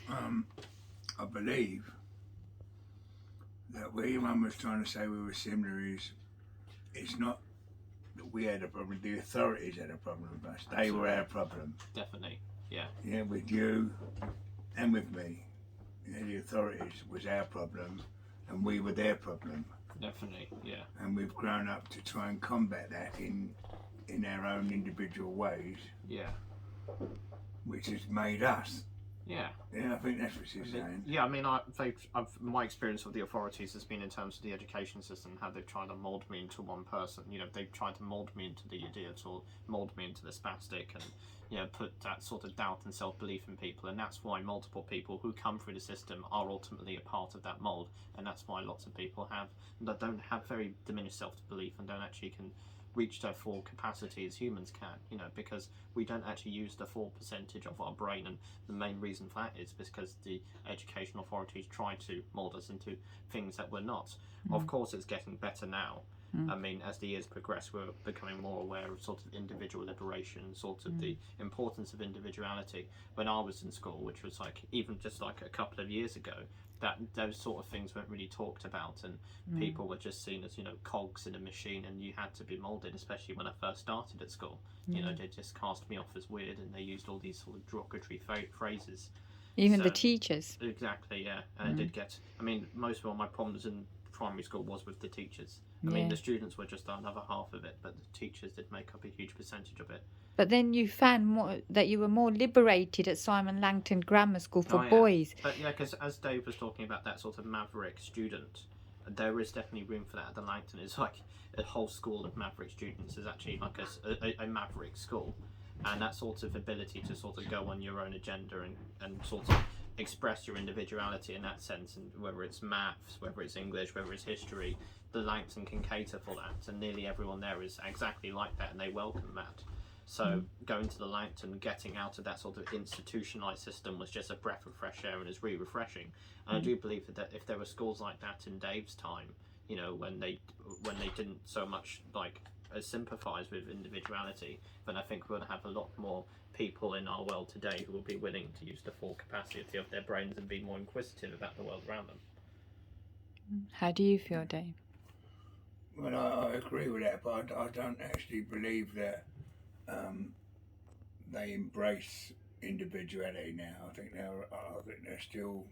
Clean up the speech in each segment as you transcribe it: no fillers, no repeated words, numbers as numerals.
I believe that where your mum was trying to say we were similar is it's not that we had a problem, the authorities had a problem with us. They were our problem. Definitely, yeah. Yeah, with you and with me. Yeah, the authorities was our problem and we were their problem. Definitely, yeah. And we've grown up to try and combat that in our own individual ways. Yeah. Which has made us. Yeah. Yeah, I think that's what she's saying. Yeah, I mean, my experience of the authorities has been in terms of the education system, how they've tried to mould me into one person. You know, they've tried to mould me into the idiot or mould me into the spastic and, you know, put that sort of doubt and self-belief in people. And that's why multiple people who come through the system are ultimately a part of that mould. And that's why lots of people that don't have very diminished self-belief and don't actually can reach their full capacity as humans can, you know, because we don't actually use the full percentage of our brain, and the main reason for that is because the education authorities try to mould us into things that we're not. Of course it's getting better now. I mean, as the years progress, we're becoming more aware of sort of individual liberation, sort of the importance of individuality. When I was in school, which was like even just like a couple of years ago, that those sort of things weren't really talked about, and people were just seen as, you know, cogs in a machine, and you had to be moulded. Especially when I first started at school, you know, they just cast me off as weird, and they used all these sort of derogatory phrases. Even the teachers. Exactly, yeah. And I did get. I mean, most of my problems in primary school was with the teachers. I mean, the students were just another half of it, but the teachers did make up a huge percentage of it. But then you found that you were more liberated at Simon Langton Grammar School for boys. But yeah, because as Dave was talking about that sort of maverick student, there is definitely room for that at the Langton. It's like a whole school of maverick students is actually like a maverick school. And that sort of ability to sort of go on your own agenda and sort of express your individuality in that sense, and whether it's maths, whether it's English, whether it's history, the Langton can cater for that, and nearly everyone there is exactly like that, and they welcome that. So going to the Langton, getting out of that sort of institutionalized system was just a breath of fresh air and is really refreshing. And I do believe that if there were schools like that in Dave's time, you know, when they didn't so much like sympathise with individuality, then I think we're going to have a lot more people in our world today who will be willing to use the full capacity of their brains and be more inquisitive about the world around them. How do you feel, Dave? Well, I agree with that, but I don't actually believe that they embrace individuality now. I think they're still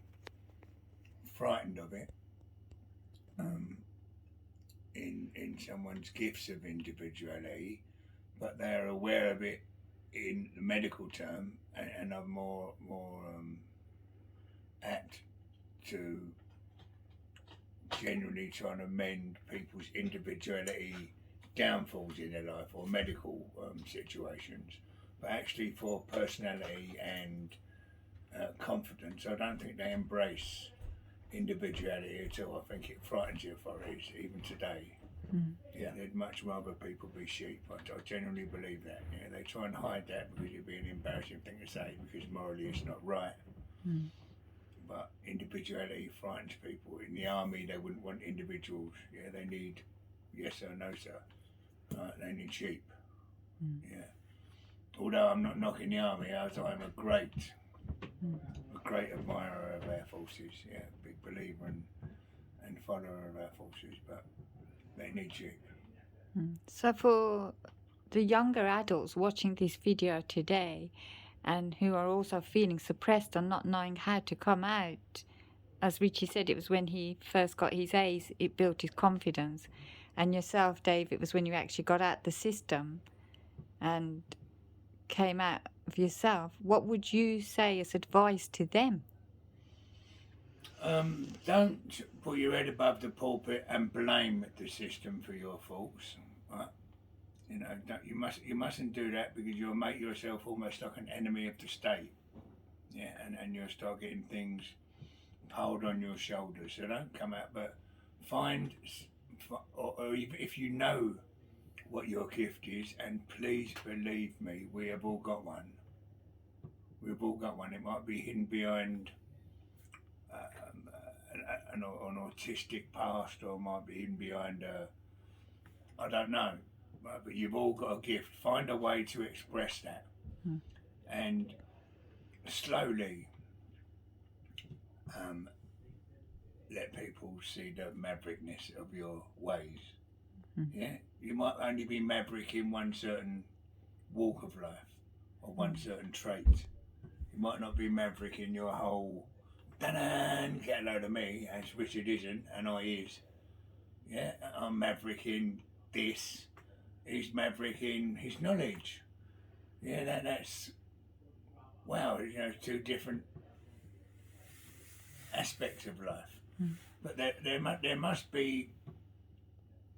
frightened of it. In someone's gifts of individuality, but they're aware of it in the medical term and are more apt to generally trying to mend people's individuality downfalls in their life or medical situations, but actually for personality and confidence, I don't think they embrace individuality at all. I think it frightens the authorities even today. Yeah, they'd much rather people be sheep. I genuinely believe that. Yeah, they try and hide that because it'd be an embarrassing thing to say because morally it's not right. But individuality frightens people. In the army, they wouldn't want individuals. Yeah, they need yes sir, no sir. They need sheep. Yeah. Although I'm not knocking the army, as I'm a great admirer of our forces. Yeah, big believer and follower of our forces, but they need sheep. So for the younger adults watching this video today and who are also feeling suppressed and not knowing how to come out, as Richie said, it was when he first got his A's, it built his confidence. And yourself, Dave, it was when you actually got out the system and came out of yourself. What would you say as advice to them? Don't put your head above the pulpit and blame the system for your faults. Right? You know, you mustn't do that because you'll make yourself almost like an enemy of the state. Yeah, and you'll start getting things piled on your shoulders. So don't come out, but find, or if you know what your gift is, and please believe me, we have all got one. We've all got one. It might be hidden behind an autistic past, or might be hidden behind I don't know, but you've all got a gift. Find a way to express that, and slowly let people see the maverickness of your ways. Mm. Yeah, you might only be maverick in one certain walk of life or one certain trait. You might not be maverick in your whole "da-dan, get a load of me," as Richard isn't and I is. Yeah, I'm maverick in this. He's maverick in his knowledge. Yeah, that's wow. You know, two different aspects of life. Mm. But there must be.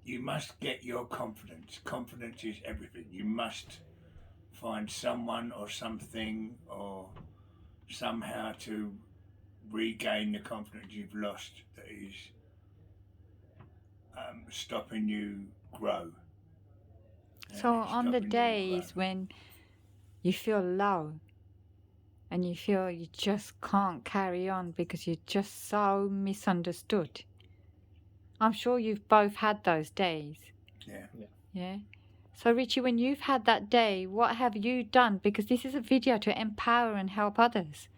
You must get your confidence. Confidence is everything. You must find someone or something or somehow to regain the confidence you've lost that is stopping you grow. So on the Stopping you days grow. when you feel low and you feel you just can't carry on because you're just so misunderstood. I'm sure you've both had those days. Yeah. Yeah. So Richie, when you've had that day, what have you done? Because this is a video to empower and help others.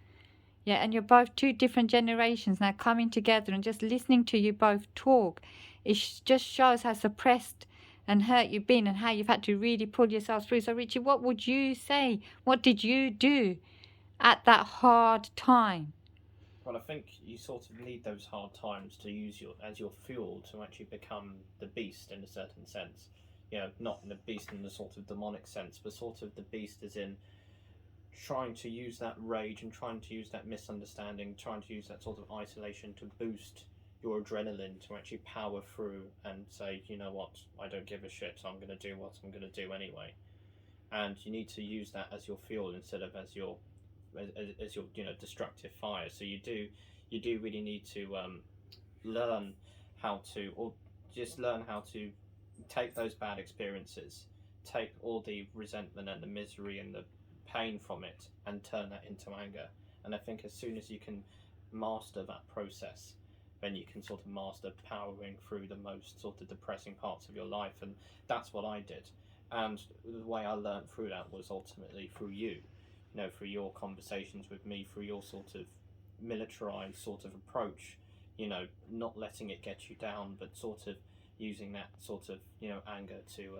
Yeah, and you're both two different generations now coming together, and just listening to you both talk, just shows how suppressed and hurt you've been and how you've had to really pull yourself through. So Richie, what would you say? What did you do at that hard time? Well, I think you sort of need those hard times to use as your fuel to actually become the beast in a certain sense. You know, not the beast in the sort of demonic sense, but sort of the beast as in trying to use that rage and trying to use that misunderstanding, trying to use that sort of isolation to boost your adrenaline to actually power through and say, you know what, I don't give a shit, so I'm going to do what I'm going to do anyway. And you need to use that as your fuel instead of as your destructive fire. So you do really need to learn how to, or just learn how to take those bad experiences, take all the resentment and the misery and the pain from it and turn that into anger. And I think as soon as you can master that process, then you can sort of master powering through the most sort of depressing parts of your life. And that's what I did. And the way I learned through that was ultimately through you, through your conversations with me, through your sort of militarized sort of approach, not letting it get you down, but sort of using that sort of, anger to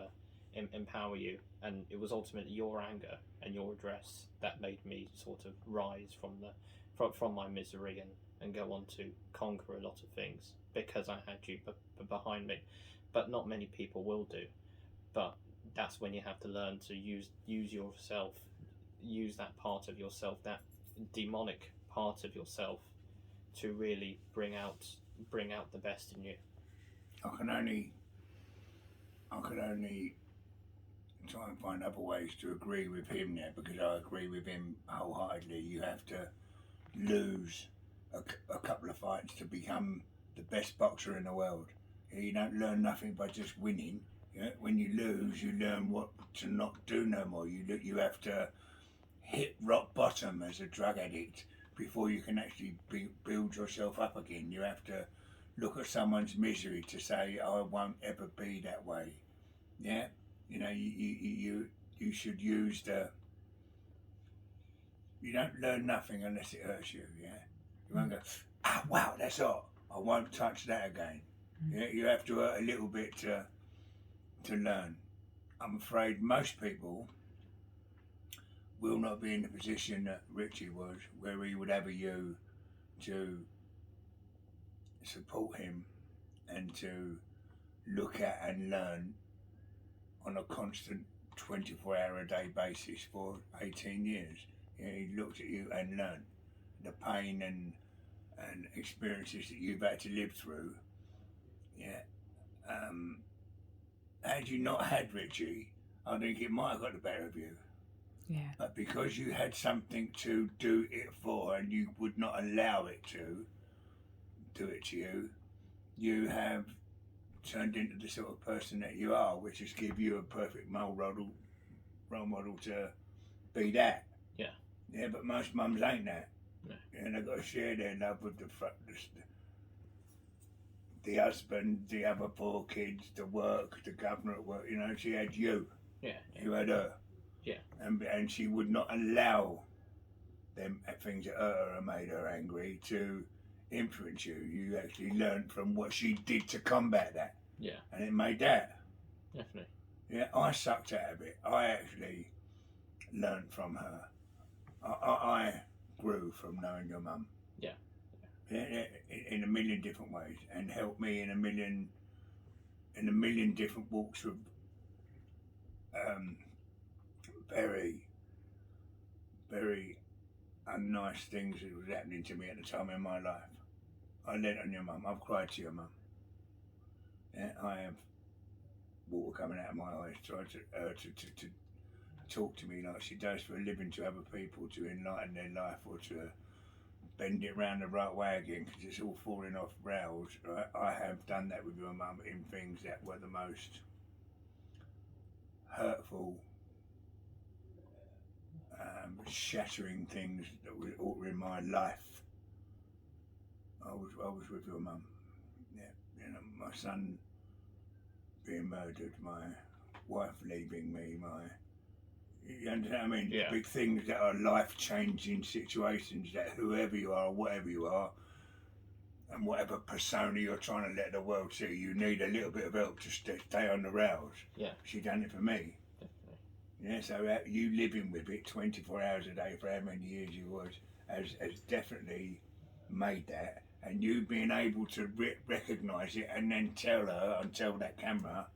empower you. And it was ultimately your anger and your address that made me sort of rise from my misery and go on to conquer a lot of things because I had you behind me. But not many people will do. But that's when you have to learn to use yourself, use that part of yourself, that demonic part of yourself, to really bring out the best in you. I can only try and find other ways to agree with him there, because I agree with him wholeheartedly. You have to lose a couple of fights to become the best boxer in the world. You don't learn nothing by just winning. When you lose, you learn what to not do no more. You have to hit rock bottom as a drug addict before you can actually build yourself up again. You have to look at someone's misery to say, I won't ever be that way. Yeah, you should use you don't learn nothing unless it hurts you. Yeah, you won't go, wow, that's hot, I won't touch that again. Yeah, you have to hurt a little bit to learn. I'm afraid most people will not be in the position that Richie was, where he would have you to support him and to look at and learn on a constant 24-hour-a-day basis for 18 years. He looked at you and learned the pain and experiences that you've had to live through. Yeah. Had you not had Richie, I think it might have got the better of you. Yeah. But because you had something to do it for and you would not allow it to do it to you, you have turned into the sort of person that you are, which is give you a perfect role model to be that. Yeah. Yeah, but most mums ain't that. No. And they've got to share their love with the husband, the other 4 kids, the work, the governor at work. She had you. Yeah. You had her. Yeah. And she would not allow them things that hurt her and made her angry to influence you. You actually learn from what she did to combat that, Yeah, and it made that. definitely. Yeah, I sucked out of it. I actually learned from her. I grew from knowing your mum. Yeah. Yeah, in a million different ways, and helped me in a million different walks of very, very unnice things that was happening to me at the time in my life. I lent on your mum. I've cried to your mum. Yeah, I have water coming out of my eyes, tried to talk to me like she does for a living to other people, to enlighten their life, or to bend it round the right way again, because it's all falling off rails. Right? I have done that with your mum in things that were the most hurtful, shattering things that were in my life. I was with your mum. Yeah, you know, my son being murdered, my wife leaving me, you understand what I mean? Yeah. Big things that are life-changing situations that whoever you are, whatever you are, and whatever persona you're trying to let the world see, you need a little bit of help to stay on the rails. Yeah. She done it for me. Definitely. Yeah, so you living with it 24 hours a day for how many years you was has definitely made that. And you being able to recognise it and then tell her and tell that camera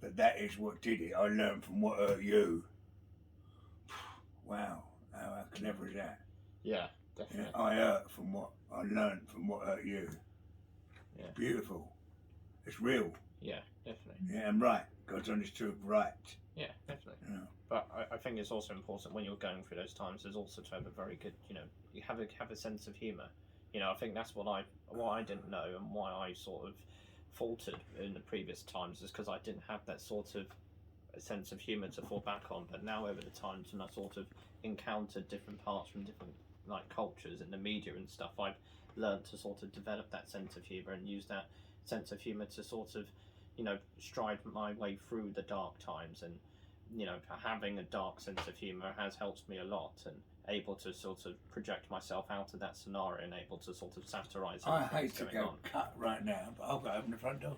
that is what did it. I learned from what hurt you. Wow, how clever is that? Yeah, definitely. Yeah, I hurt from what I learned from what hurt you. Yeah. Beautiful. It's real. Yeah, definitely. Yeah, and right. God's honest truth, right. Yeah, definitely. Yeah. But I think it's also important when you're going through those times is also to have a very good, you have a sense of humour. I think that's what I didn't know, and why I sort of faltered in the previous times is because I didn't have that sort of a sense of humour to fall back on. But now over the times, when I sort of encountered different parts from different cultures in the media and stuff, I've learned to sort of develop that sense of humour and use that sense of humour to sort of stride my way through the dark times. And having a dark sense of humour has helped me a lot, and able to sort of project myself out of that scenario and able to sort of satirise. I hate to go cut right now, but I'll go open the front door.